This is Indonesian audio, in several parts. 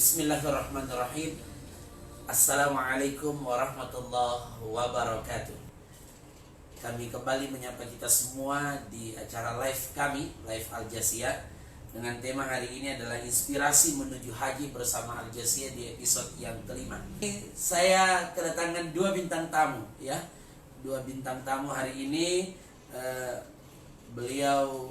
Bismillahirrahmanirrahim. Assalamualaikum warahmatullahi wabarakatuh. Kami kembali menyapa kita semua di acara live kami, Live Al Jasiyah, dengan tema hari ini adalah inspirasi menuju haji bersama Al Jasiyah di episode yang kelima. Saya kedatangan dua bintang tamu, ya. Dua bintang tamu hari ini. Beliau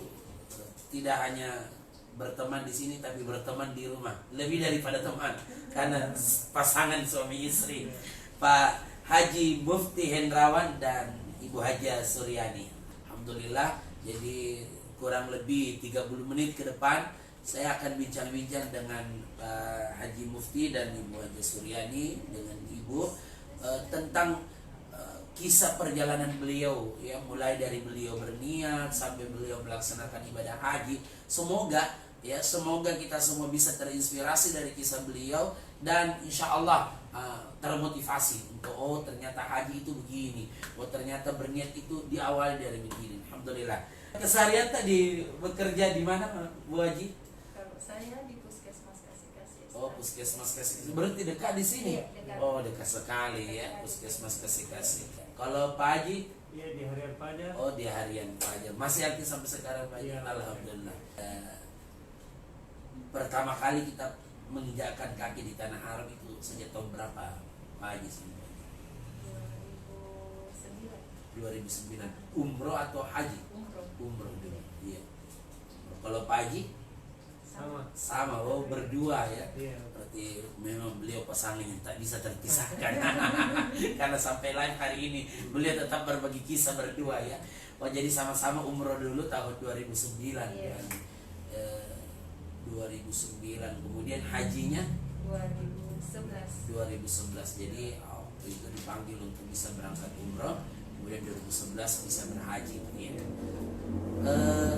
tidak hanya berteman di sini tapi berteman di rumah, lebih daripada teman, karena pasangan suami istri, Pak Haji Mufti Hendrawan dan Ibu Haja Suryani. Alhamdulillah, jadi kurang lebih 30 menit ke depan saya akan bincang-bincang dengan Pak Haji Mufti dan Ibu Haja Suryani, dengan Ibu, tentang kisah perjalanan beliau, ya, mulai dari beliau berniat sampai beliau melaksanakan ibadah haji. Semoga kita semua bisa terinspirasi dari kisah beliau dan insya Allah termotivasi untuk ternyata haji itu begini, ternyata berniat itu diawali dari begini. Alhamdulillah. Keseharian tadi bekerja di mana, Bu Haji? Kalau saya di Puskesmas Kasih-Kasih. Puskesmas Kasih-Kasih. Berarti dekat di sini? Iya, dekat. Dekat sekali ya, Puskesmas Kasih-Kasih. Kalau Pak Haji? Iya, di harian Fajar. Di harian Fajar. Masih aktif sampai sekarang Pak Haji? Ya. Alhamdulillah. Pertama kali kita menginjakkan kaki di tanah Arab itu sejak tahun berapa Pak Haji? 2009. Umroh atau haji? Umroh dulu. Iya. Kalau Pak Haji? Sama. Berdua ya. Iya. Berarti memang beliau pasangan yang tak bisa terpisahkan. Karena sampai live hari ini beliau tetap berbagi kisah berdua ya. Jadi sama-sama umroh dulu tahun 2009 Iya. kan. 2009, kemudian hajinya 2011. Jadi itu dipanggil untuk bisa berangkat umroh, kemudian 2011 bisa berhaji ya.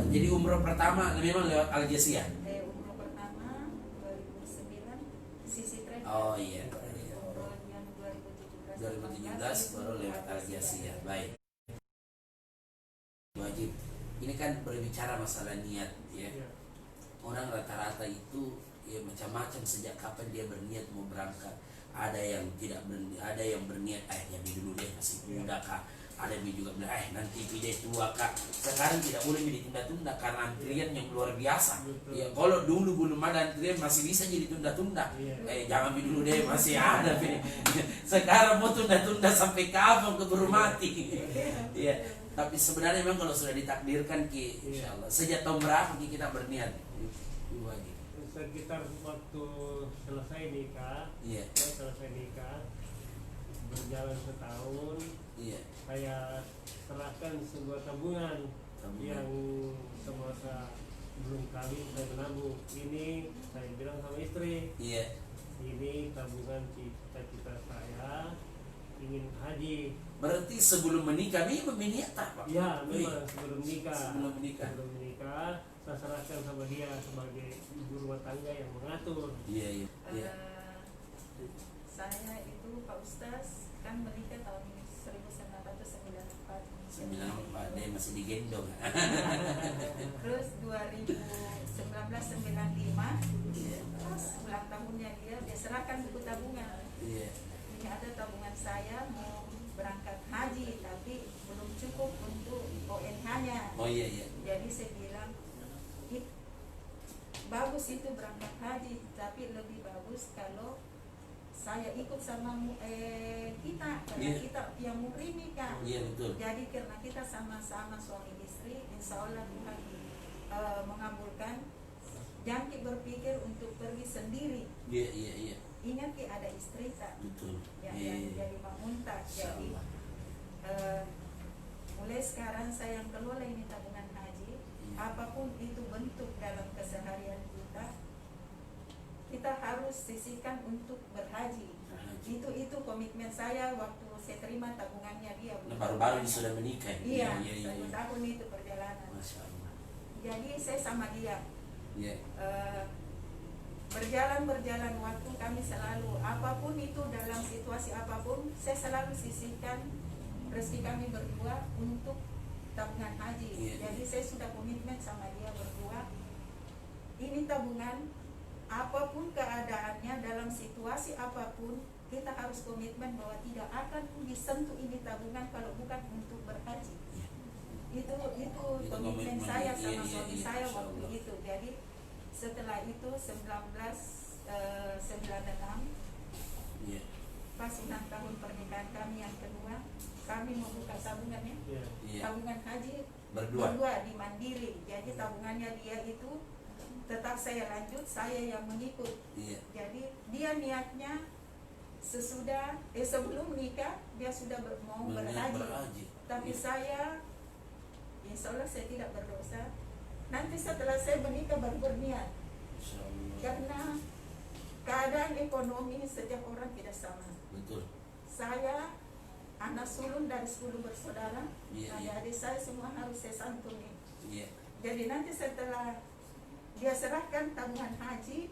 Jadi umroh pertama memang lewat Al Jasiyah. Umroh pertama 2009 sisi travel. Oh iya. Umroh yang 2017 baru lewat Al Jasiyah. Baik. Wajib. Ini kan berbicara masalah niat ya. Iya. Orang rata-rata itu ya macam-macam sejak kapan dia berniat mau berangkat. Ada yang tidak berniat, ada yang berniat nyambi dulu deh masih muda kak. Ada yang juga bilang nanti pide tua kak. Sekarang tidak boleh ditunda-tunda karena antrian yang luar biasa. Ya kalau dulu belum ada antrian masih bisa jadi tunda-tunda. Jangan dulu deh masih ada. Sekarang mau tunda-tunda sampai kapan keburu mati. Ya. Tapi sebenarnya memang kalau sudah ditakdirkan insya Allah. Sejak tahun berapa kita berniat? Sekitar waktu selesai nikah, berjalan setahun, saya serahkan sebuah tabungan yang semasa belum kawin saya menabung. Ini saya bilang sama istri, ini tabungan cita-cita saya ingin haji. Berarti sebelum menikah memang berniat Pak? Ya, memang sebelum menikah. Sebelum menikah saya serahkan sama dia sebagai ibu rumah tangga yang mengatur. Iya. Saya itu Pak Ustaz kan menikah tahun 1994. 94 dia masih digendong. Terus 2095 pas ulang tahunnya dia serahkan buku tabungan. Ini ada tabungan saya mau berangkat haji tapi belum cukup untuk ONH-nya. Jadi saya bilang bagus itu berangkat haji, tapi lebih bagus kalau saya ikut sama kita, karena kita yang muhrim kan. Betul. Jadi karena kita sama-sama suami istri, insya Allah Tuhan mengabulkan. Jangan berpikir untuk pergi sendiri. Iya. Ingat ada istri tak? Betul. Yang jadi mamuntak. Jadi mulai sekarang saya yang kelola ini tabungan haji. Apapun itu bentuk dalam keseharian kita harus sisihkan untuk berhaji. Itu komitmen saya waktu saya terima tabungannya dia. Baru-baru sudah menikah. Iya. Tahun itu perjalanan. Masya Allah. Jadi saya sama dia. Berjalan waktu kami selalu apapun itu dalam situasi apapun saya selalu sisihkan rezeki kami berdua untuk tabungan haji. Jadi saya sudah komitmen sama dia berdua. Ini tabungan apapun keadaannya situasi apapun kita harus komitmen bahwa tidak akan disentuh ini tabungan kalau bukan untuk berhaji. Itu komitmen saya sama suami saya waktu itu. Jadi setelah itu 1996 pas ulang tahun pernikahan kami yang kedua, kami membuka tabungannya, tabungan haji berdua di Mandiri. Jadi tabungannya dia itu tetap saya lanjut, saya yang mengikut. Jadi dia niatnya sebelum nikah dia sudah mau berhaji. Tapi saya insya Allah saya tidak berdosa. Nanti setelah saya menikah baru berniat. Karena keadaan ekonomi setiap orang tidak sama. Betul. Saya anak sulung dari 10 bersaudara, adik-adik saya semua harus saya santuni. Jadi nanti setelah dia serahkan tabungan haji,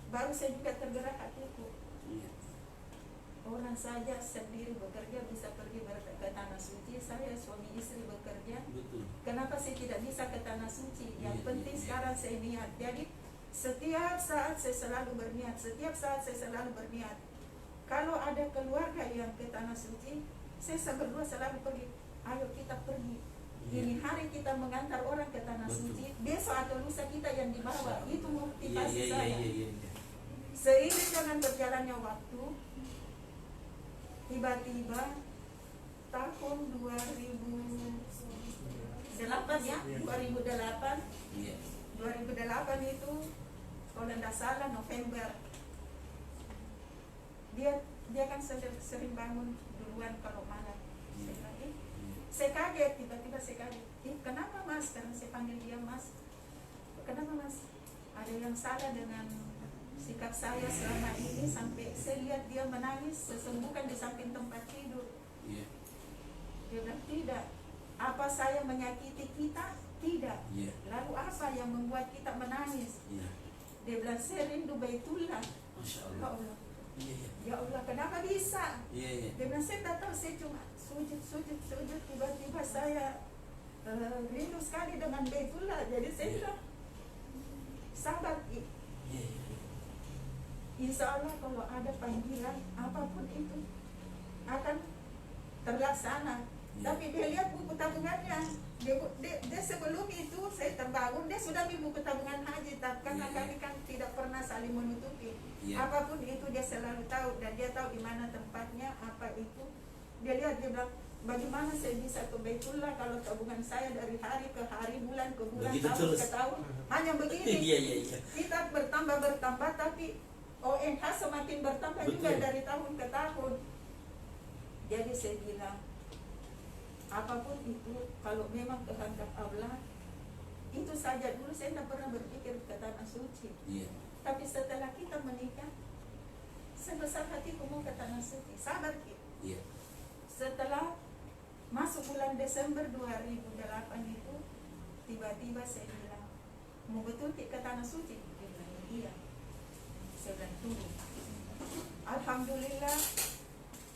baru saya juga tergerak hatiku. Orang saja sendiri bekerja bisa pergi ke tanah suci, saya suami istri bekerja. Betul. Kenapa saya tidak bisa ke tanah suci? Yang penting sekarang saya niat. Jadi setiap saat saya selalu berniat, Kalau ada keluarga yang ke tanah suci, saya berdua selalu pergi. Ayo kita pergi. Ini hari kita mengantar orang ke tanah suci, besok atau lusa kita yang dibawa. Itu motivasi saya. Seiring dengan berjalannya waktu, tiba-tiba tahun 2008 ya, 2008 itu kalau tidak salah November, dia kan sering bangun duluan kalau malam. Saya kaget, tiba-tiba saya kaget. Kenapa mas? Karena saya panggil dia mas. Kenapa mas? Ada yang salah dengan sikap saya selama ini sampai saya lihat dia menangis sesungguhkan di samping tempat tidur. Dia bilang tidak. Apa saya menyakiti kita? Tidak. Lalu apa yang membuat kita menangis? Dia bilang saya rindu Baitullah. Masya Ya Allah. Allah. Ya Allah, kenapa bisa? Dia bilang saya tak tahu, saya cuma sujud. Tiba-tiba saya rindu sekali dengan Baitullah. Jadi saya bilang sabar. Insya Allah kalau ada panggilan apapun itu akan terlaksana. Tapi dia lihat buku tabungannya. Dia sebelum itu saya terbangun, dia sudah di buku tabungan haji. Karena kami kan tidak pernah saling menutupi. Apapun itu dia selalu tahu dan dia tahu di mana tempatnya, apa itu. Dia lihat, dia bilang, bagaimana saya bisa ke Baitullah kalau tabungan saya dari hari ke hari, bulan ke bulan, begitu tahun terus. ke tahun hanya begini. Kita bertambah tapi ONH semakin bertambah. Betul. Juga dari tahun ke tahun. Jadi saya bilang apapun itu kalau memang kehendak Allah, itu saja. Dulu saya tidak pernah berpikir ke tanah suci. Tapi setelah kita menikah, sebesar hatiku mau ke tanah suci. Sabar kita. Setelah masuk bulan Desember 2008 itu, tiba-tiba saya bilang, mau betul ke tanah suci? Dia bilang, iya. Saya bilang, tunggu. Alhamdulillah,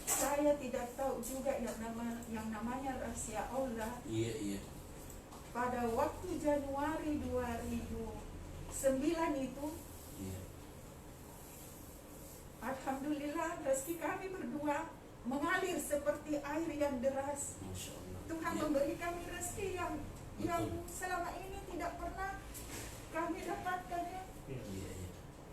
saya tidak tahu juga yang namanya rahasia Allah. Pada waktu Januari 2009 itu, Alhamdulillah rezeki kami berdua mengalir seperti air yang deras. Tuhan memberi kami rezeki yang selama ini tidak pernah kami dapatkan ya.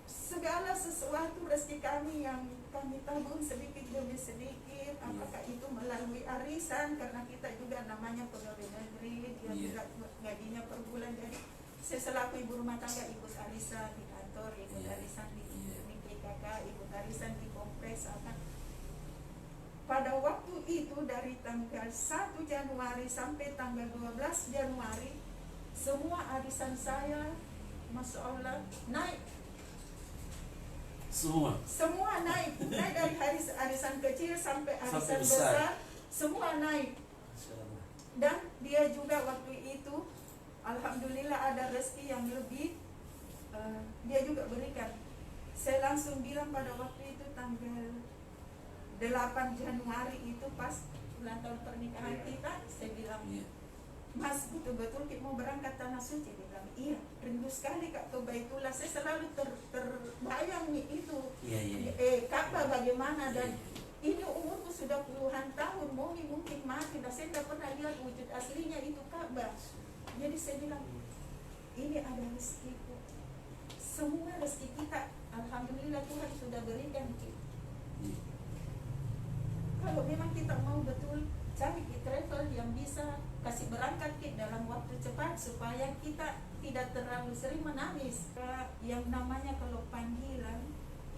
Segala sesuatu rezeki kami yang kami tabung sedikit demi sedikit, apakah itu melalui arisan, karena kita juga namanya pegawai negeri, dia juga gajinya per bulan. Jadi saya selaku ibu rumah tangga ikut arisan di kantor, ikut arisan di PKK, ikut arisan di kompleks apa. Pada waktu itu dari tanggal 1 Januari sampai tanggal 12 Januari, semua arisan saya, Masya Allah, naik. Semua naik dari arisan kecil sampai arisan besar, semua naik. Dan dia juga waktu itu, Alhamdulillah ada rezeki yang lebih, dia juga berikan. Saya langsung bilang pada waktu itu tanggal 8 Januari itu pas ulang tahun pernikahan kita, saya bilang, Mas, betul-betul kita mau berangkat tanah suci? Dia bilang, iya, rindu sekali Kak ke Baitullah. Saya selalu terbayang nih itu. Ka'bah bagaimana, dan ini umurku sudah puluhan tahun, mungkin mati, dan saya tidak pernah lihat wujud aslinya itu Ka'bah. Jadi saya bilang, ini ada rezekiku. Semua rezeki kita, alhamdulillah Tuhan sudah berikan kita. Kalau memang kita mau betul cari travel yang bisa kasih berangkat kita dalam waktu cepat supaya kita tidak terlalu sering menangis. Yang namanya kalau panggilan,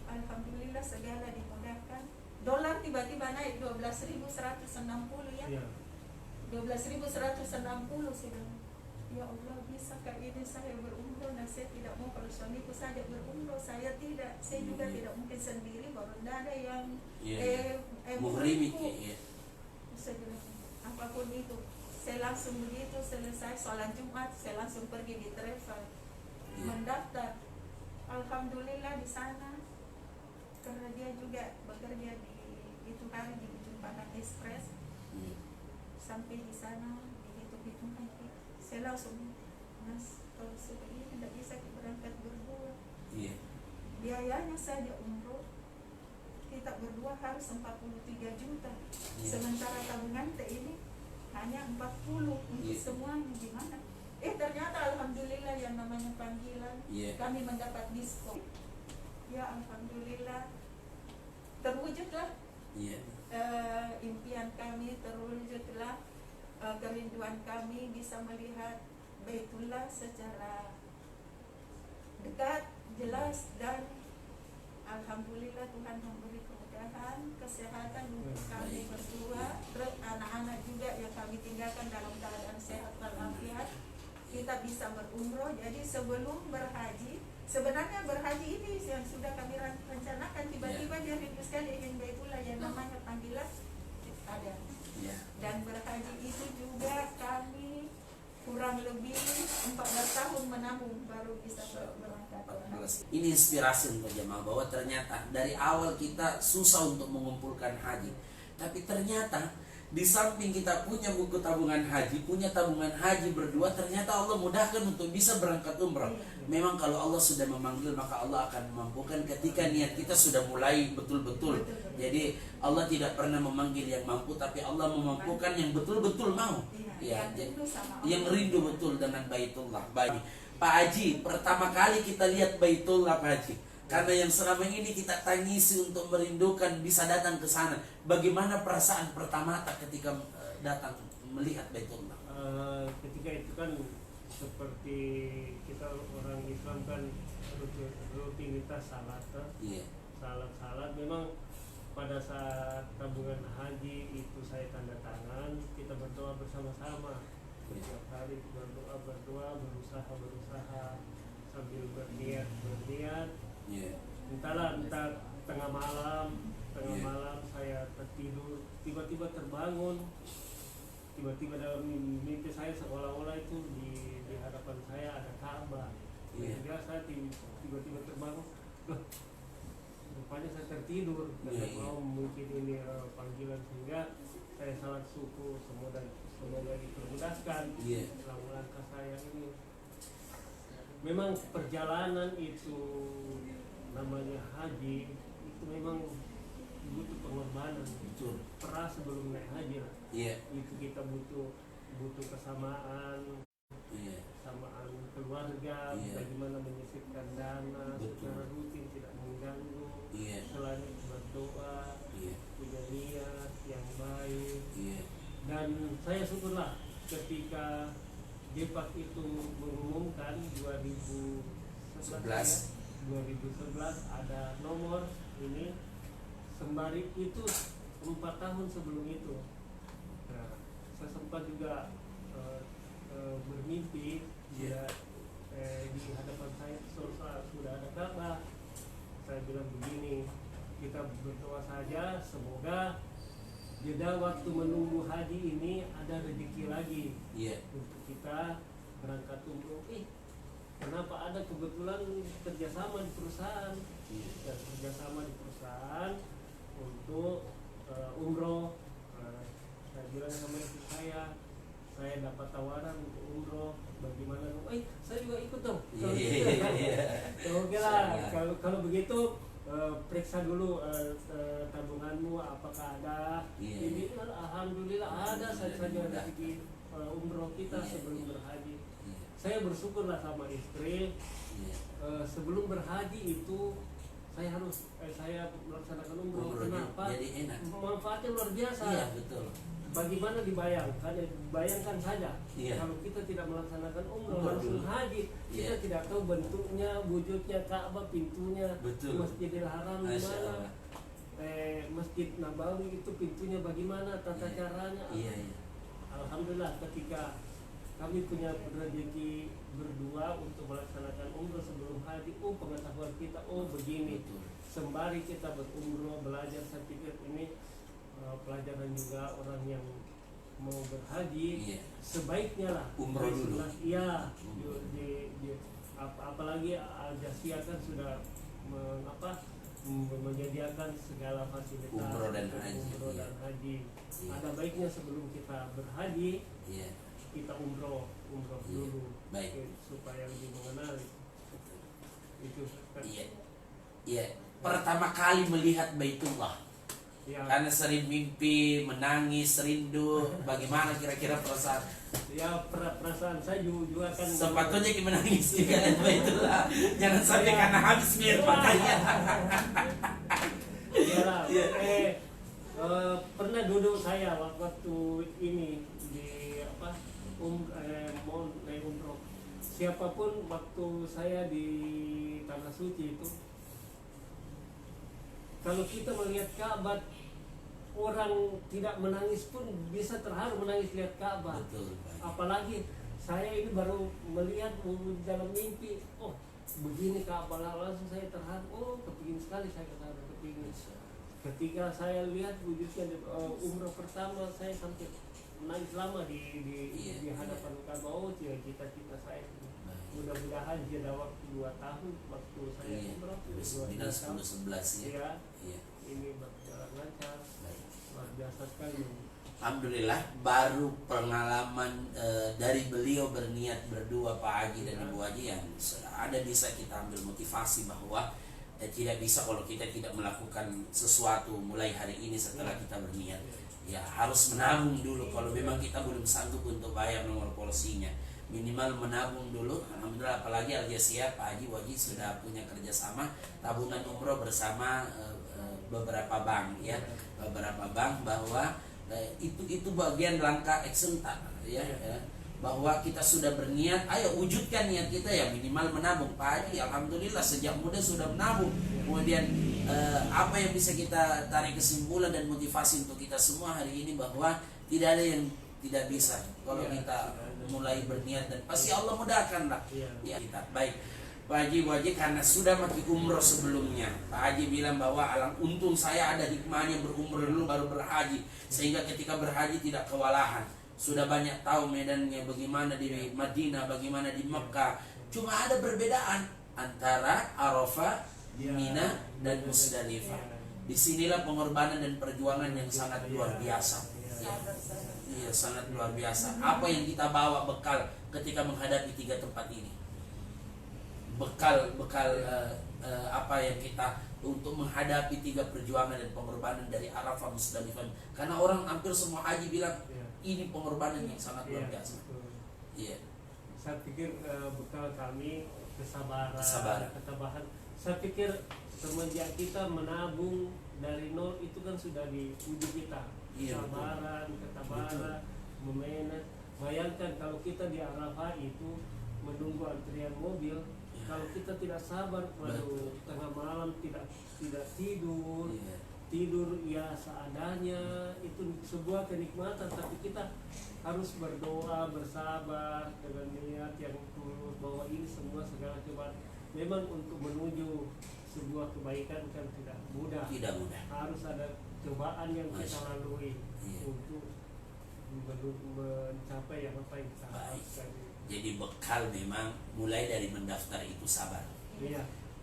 alhamdulillah segala dimudahkan. Dolar tiba-tiba naik 12.160 ya. 12.160 sudah. Ya Allah, bisakah ini saya berumroh? Nah, saya tidak mau kalau suamiku saja berumroh, saya tidak. Saya juga tidak mungkin sendiri, baru tidak ada yang muhrimi. Saya bilang, apapun itu, saya langsung begitu selesai sholat Jumat, saya langsung pergi di travel, mendaftar. Alhamdulillah di sana, karena dia juga bekerja di itu hari di Ujung Pandang Express, sampai di sana dihitung saya langsung, Mas, kalau seperti ini tidak bisa berangkat berdua. Biayanya saja umroh kita berdua harus 43 juta. Sementara tabungan ini hanya 40 untuk semuanya. Gimana? Ternyata alhamdulillah yang namanya panggilan, kami mendapat diskon. Ya alhamdulillah, terwujudlah impian kami, terwujudlah kerinduan kami bisa melihat Baitullah secara dekat, jelas, dan alhamdulillah Tuhan memberi kemudahan, kesehatan untuk kami berdua, terus anak-anak juga yang kami tinggalkan dalam keadaan sehat walafiat, kita bisa berumroh. Jadi sebelum berhaji, sebenarnya berhaji ini yang sudah kami rencanakan, tiba-tiba dia rindu sekali ingin Baitullah, yang namanya panggilan ada. Dan berhaji itu juga kami kurang lebih 14 tahun menabung baru bisa berangkat. Ini inspirasi untuk jemaah bahwa ternyata dari awal kita susah untuk mengumpulkan haji, tapi ternyata di samping kita punya buku tabungan haji, punya tabungan haji berdua, ternyata Allah mudahkan untuk bisa berangkat umrah. Memang kalau Allah sudah memanggil, maka Allah akan memampukan ketika niat kita sudah mulai betul-betul. Jadi Allah tidak pernah memanggil yang mampu, tapi Allah memampukan yang betul-betul mau. Yang rindu betul dengan Baitullah. Baik, Pak Haji, pertama kali kita lihat Baitullah, Pak Haji, karena yang selama ini kita tangisi untuk merindukan bisa datang ke sana. Bagaimana perasaan pertama ketika datang melihat Baitullah? Ketika itu kan seperti kita orang Islam kan rutinitas salat, salat. Memang pada saat tabungan haji itu saya tanda tangan, kita berdoa bersama-sama. Setiap hari berdoa, berusaha sambil berniat. Entah tengah malam saya tertidur, tiba-tiba terbangun, tiba-tiba dalam mimpi saya seolah-olah itu di hadapan saya ada Ka'bah. Sehingga saya tiba-tiba terbangun, rupanya saya tertidur, mungkin ini panggilan, sehingga saya salat suku, semoga dipermudahkan langkah saya ini. Memang perjalanan itu namanya haji itu memang butuh pengorbanan, peras sebelum naik haji lah. Itu kita butuh kesamaan, kesamaan keluarga, bagaimana menyisipkan dana secara rutin tidak mengganggu, selain berdoa, punya niat yang baik. Dan saya syukurlah ketika Jepak itu mengumumkan 2011 ada nomor ini, sembari itu 4 tahun sebelum itu. Nah, saya sempat juga bermimpi di hadapan saya sudah ada Ka'bah. Saya bilang begini, kita berdoa saja, semoga jeda waktu menunggu haji ini ada rezeki lagi untuk kita berangkat umroh. Kenapa ada kebetulan kerjasama di perusahaan, untuk umroh. Saya bilang sama istri saya dapat tawaran untuk umroh, bagaimana? Saya juga ikut dong. Oke lah, kalau begitu periksa dulu tabunganmu apakah ada. Ini alhamdulillah ada saja rezeki umroh kita sebelum berhaji. Saya bersyukurlah sama istri. Sebelum berhaji itu saya harus saya melaksanakan umroh. Kenapa? Jadi enak. Manfaatnya luar biasa. Iya, betul. Bagaimana dibayangkan? Bayangkan saja kalau kita tidak melaksanakan umroh langsung haji, kita tidak tahu bentuknya, wujudnya Ka'bah, pintunya, betul. Masjidil Haram gimana, Masjid Nabawi itu pintunya bagaimana, tata caranya. Alhamdulillah ketika kami punya rezeki berdua untuk melaksanakan umroh sebelum haji, pengetahuan kita begini. Sembari kita berumroh belajar, saya pikir ini pelajaran juga orang yang mau berhaji, sebaiknya lah umroh dulu. Iya, apalagi Al Jazeera kan sudah menyediakan segala fasilitas umroh dan haji. Ada baiknya sebelum kita berhaji, kita umroh dulu, supaya lebih mengenal itu. Pertama kali melihat Baitullah, karena sering mimpi, menangis, rindu. Bagaimana kira-kira perasaan? Perasaan saya juga kan sepatutnya kita menangis juga dan Baitullah. Jangan sampai karena habis mir makanya. Pernah duduk saya waktu ini di mau naik umroh. Siapapun waktu saya di Tanah Suci itu, kalau kita melihat Ka'bah, orang tidak menangis pun bisa terharu menangis lihat Ka'bah. Apalagi saya ini baru melihat dalam mimpi, begini Ka'bah, langsung saya terharu, kepingin sekali saya kepingin. Ketika saya lihat wujudnya umroh pertama, saya sampai menangis lama di hadapan Ka'bah. Cita-cita saya. Mudah-mudahan jeda waktu 2 tahun waktu saya umroh 2011 ya. Ini berjalan lancar, luar biasa sekali. Alhamdulillah, baru pengalaman dari beliau berniat berdua, Pak Haji dan Ibu Haji, yang ada bisa kita ambil motivasi bahwa tidak bisa kalau kita tidak melakukan sesuatu mulai hari ini setelah kita berniat. Harus menabung dulu. Kalau memang kita belum sanggup untuk bayar nomor polisinya, minimal menabung dulu. Alhamdulillah, apalagi Al Jazeera, Pak Haji Wajid sudah punya kerjasama tabungan umroh bersama beberapa bank beberapa bank, bahwa itu bagian langkah eksentak bahwa kita sudah berniat, ayo wujudkan niat kita minimal menabung. Pak Haji alhamdulillah sejak muda sudah menabung. Kemudian apa yang bisa kita tarik kesimpulan dan motivasi untuk kita semua hari ini, bahwa tidak ada yang tidak bisa kalau kita mulai berniat, dan pasti Allah mudahkan lah kita. Baik Pak Haji Wajid, karena sudah mati umroh sebelumnya, Pak Haji bilang bahwa untung saya ada hikmahnya berumroh dulu baru berhaji, sehingga ketika berhaji tidak kewalahan. Sudah banyak tahu medannya, bagaimana di Madinah, bagaimana di Mekah. Cuma ada perbedaan antara Arafah, Mina, dan Musdalifah. Disinilah pengorbanan dan perjuangan yang sangat luar biasa. Sangat luar biasa. Apa yang kita bawa bekal ketika menghadapi 3 tempat ini? Bekal apa yang kita untuk menghadapi 3 perjuangan dan pengorbanan dari Arafah, Musdalifah. Karena orang hampir semua haji bilang ini pengorbanan yang sangat luar biasa. Saya pikir bekal kami kesabaran, ketabahan. Saya pikir semenjak kita menabung dari nol itu kan sudah diuji kita. Kesabaran, ketabahan, memanage. Bayangkan kalau kita di Arafah itu menunggu antrian mobil, kalau kita tidak sabar, tengah malam tidak tidur, seadanya, itu sebuah kenikmatan. Tapi kita harus berdoa, bersabar dengan niat yang tulus bahwa ini semua segala cobaan memang untuk menuju sebuah kebaikan kan tidak mudah. Harus ada cobaan yang kita lalui untuk mencapai apa yang kita harapkan. Jadi bekal memang mulai dari mendaftar itu sabar.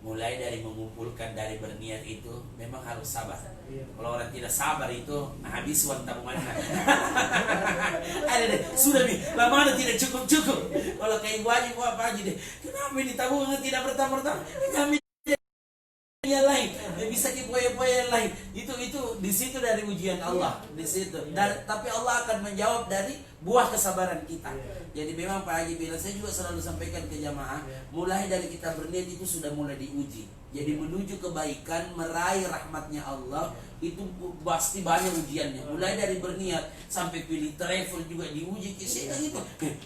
Mulai dari mengumpulkan, dari berniat itu memang harus sabar. Kalau orang tidak sabar itu habis uang tabungannya. Ada deh, sudah nih, lama tidak cukup. Kalau kayak wajib apa aja deh. Kenapa ini tabungan tidak bertambah? Kami yang lain poin-poin lain. Itu di situ dari ujian Allah, di situ. Tapi Allah akan menjawab dari buah kesabaran kita. Jadi memang Pak Haji bilang, saya juga selalu sampaikan ke jamaah, mulai dari kita berniat itu sudah mulai diuji. Jadi menuju kebaikan, meraih rahmatnya Allah, itu pasti banyak ujiannya. Mulai dari berniat sampai pilih travel juga diuji. Saya gitu,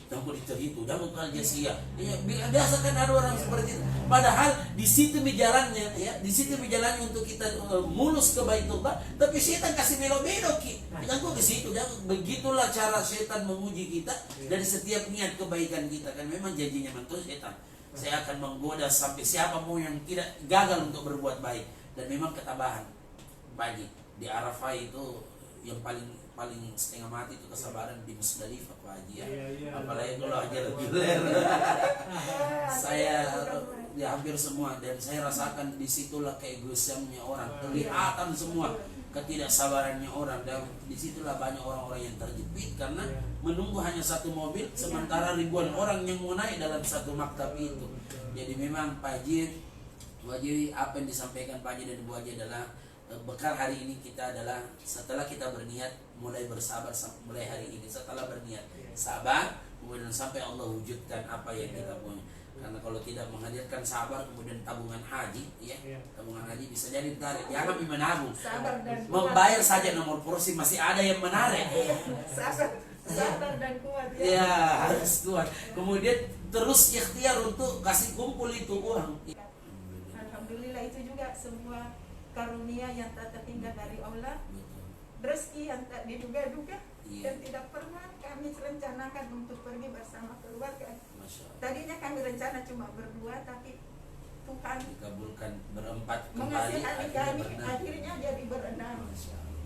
jangan itu, jangan ke Aljasia. Ya, biasa kan ada orang seperti itu. Padahal di situ jalannya, ya, di situ jalannya untuk kita mulus ke Baitullah. Tapi setan kasih belok-belok, jangan ke situ. Begitulah cara setan menguji kita dari setiap niat kebaikan kita. Kan memang janjinya mantul setan. Saya akan menggoda sampai siapapun yang tidak gagal untuk berbuat baik. Dan memang ketabahan bagi di Arafah itu yang paling setengah mati itu kesabaran di Musdalifah Pak Haji ya. Apalagi kalau Haji reguler. Saya ya hampir semua, dan saya rasakan disitulah keegoisannya orang, kelihatan semua ketidaksabarannya orang, dan disitulah banyak orang-orang yang terjepit karena menunggu hanya satu mobil sementara ribuan orang yang mau naik dalam satu maktab itu. Jadi memang Pak Haji, apa yang disampaikan Pak Haji dan Bu Haji adalah bekal hari ini kita adalah setelah kita berniat mulai bersabar, mulai hari ini setelah berniat sabar, kemudian sampai Allah wujudkan apa yang kita punya. Karena kalau tidak menghadirkan sabar, kemudian tabungan haji, ya, tabungan haji bisa jadi ditarik. Jangan menabung, membayar saja nomor porsi masih ada yang menarik. Sabar dan kuat. Ya harus kuat. Kemudian terus ikhtiar untuk kasih kumpul itu uang. Alhamdulillah, itu juga semua karunia yang tak tertinggal dari Allah. Rezeki yang tak diduga-duga dan tidak pernah kami rencanakan untuk pergi bersama keluarga. Tadinya kami rencana cuma berdua, tapi Tuhan dikabulkan berempat kembali, mengasihani kami, akhirnya jadi berenam.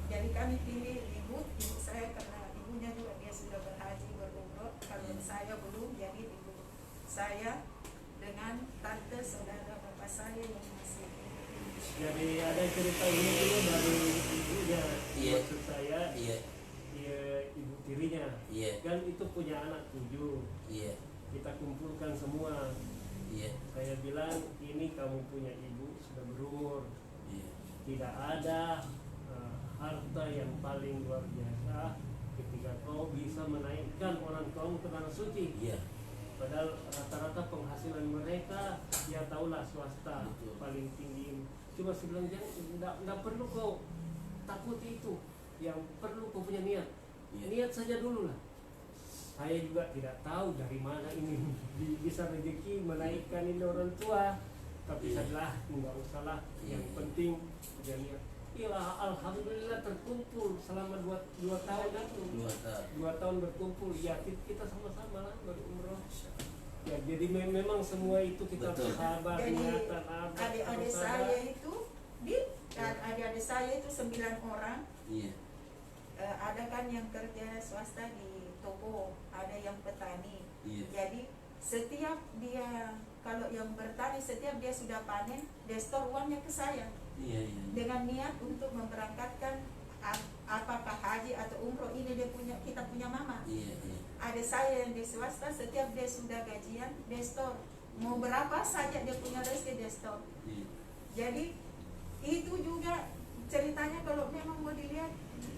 Jadi kami pilih ibu saya karena ibunya juga dia sudah berhaji berumroh. Kalau saya belum, jadi ibu saya dengan tante saudara bapak saya yang masih. Jadi ada cerita ini dulu dari ibunya, maksud saya, ibu tirinya, kan itu punya anak 7. Kita kumpulkan semua. Saya bilang, ini kamu punya ibu sudah berumur, tidak ada harta yang paling luar biasa ketika kau bisa menaikkan orang tuamu ke tanah suci. Padahal rata-rata penghasilan mereka, ya tahulah swasta paling tinggi. Cuma saya bilang, tidak perlu kau takut itu, yang perlu kau punya niat. Niat saja dulu lah. Saya juga tidak tahu dari mana ini bisa rezeki menaikkan ini orang tua, tapi setelah enggak usahlah, yang penting punya niat. Alhamdulillah terkumpul selama 2 tahun itu. 2 tahun berkumpul, ya kita sama-sama lah berumroh. Ya jadi memang semua itu kita bersabar, niatan adik-adik saya itu adik-adik saya itu 9 orang. Ada kan yang kerja swasta di toko, ada yang petani. Jadi setiap dia, kalau yang bertani, setiap dia sudah panen, dia store uangnya ke saya. Dengan niat untuk memberangkatkan apakah haji atau umroh, ini kita punya mama. Ada saya yang di swasta, setiap dia sudah gajian, dia store. Mau berapa saja dia punya rezeki, dia store. Jadi itu juga ceritanya, kalau memang mau dilihat,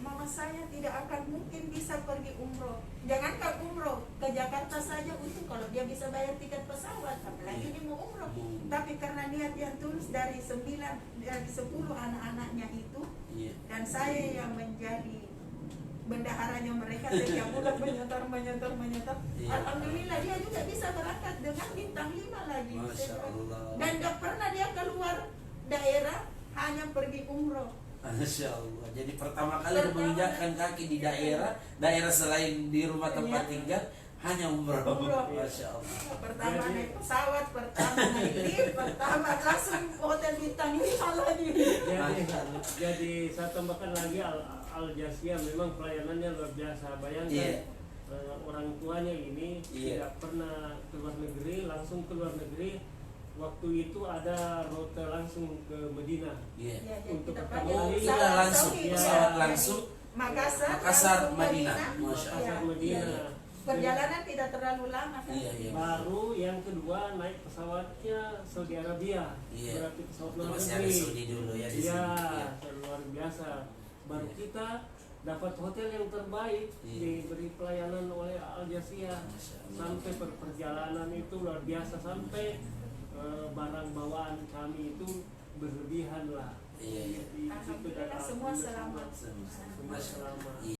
mama saya tidak akan mungkin bisa pergi umroh. Jangankan umroh, ke Jakarta saja untuk kalau dia bisa bayar tiket pesawat, apalagi dia mau umroh. Tapi karena niat yang tulus dari 10 anak-anaknya itu, dan saya yang menjadi bendaharanya mereka setiap bulan menyetor. Alhamdulillah dia juga bisa berangkat dengan bintang 5 lagi. Dan gak pernah dia keluar daerah, hanya pergi umroh. Masya Allah. Jadi pertama kali menginjakkan kaki di daerah selain di rumah tempat tinggal, hanya umroh. Masya Allah. Pertama naik pesawat, pertama naik lift, pertama langsung hotel bintang 5 lagi. Jadi saya tambahkan lagi, Al-Jasia memang pelayanannya luar biasa. Bayangkan orang tuanya ini tidak pernah keluar negeri, langsung keluar negeri. Waktu itu ada rute langsung ke Medina untuk pertama kali. Langsung pesawat langsung Makassar, Madinah. Makassar, Medina. perjalanan tidak terlalu lama kan? Iya, iya. Baru yang kedua naik pesawatnya Saudi Arabia. Iya. Berarti pesawat luar Masih negeri. ada Saudi dulu ya di Iya, sini. luar biasa. Baru Iya. kita dapat hotel yang terbaik, Iya. diberi pelayanan oleh Al Jazeera. Masya Allah. Sampai perjalanan itu luar biasa, sampai barang bawaan kami itu berlebihan lah. Iya, iya. Di situ dan Alhamdulillah semua alhamdulillah selamat. Semua semua selamat. Iya.